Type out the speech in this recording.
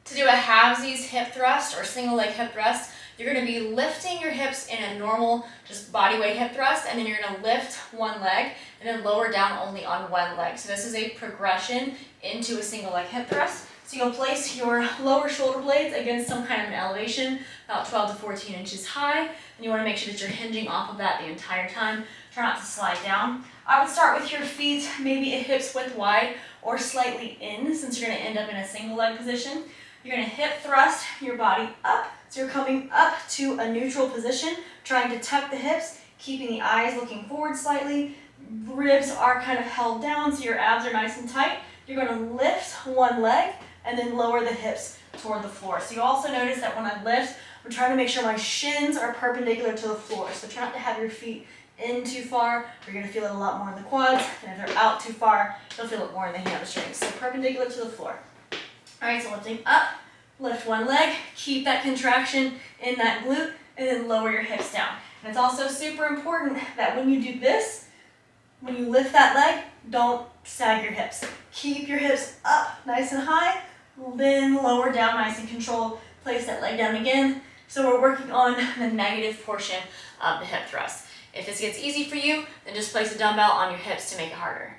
To do a halvesies hip thrust or single leg hip thrust, you're going to be lifting your hips in a normal, just body weight hip thrust, and then you're going to lift one leg and then lower down only on one leg. So this is a progression into a single leg hip thrust. So you'll place your lower shoulder blades against some kind of an elevation, about 12 to 14 inches high, and you want to make sure that you're hinging off of that the entire time. Try not to slide down. I would start with your feet maybe a hips width wide or slightly in, since you're going to end up in a single leg position. You're going to hip thrust your body up. So you're coming up to a neutral position, trying to tuck the hips, keeping the eyes looking forward slightly. Ribs are kind of held down, so your abs are nice and tight. You're going to lift one leg and then lower the hips toward the floor. So you also notice that when I lift, I'm trying to make sure my shins are perpendicular to the floor. So try not to have your feet in too far, or you're going to feel it a lot more in the quads. And if they're out too far, you'll feel it more in the hamstrings. So perpendicular to the floor. All right, so lifting up, lift one leg, keep that contraction in that glute, and then lower your hips down. And it's also super important that when you do this, when you lift that leg, don't sag your hips. Keep your hips up nice and high, then lower down nice and controlled. Place that leg down again. So we're working on the negative portion of the hip thrust. If this gets easy for you, then just place a dumbbell on your hips to make it harder.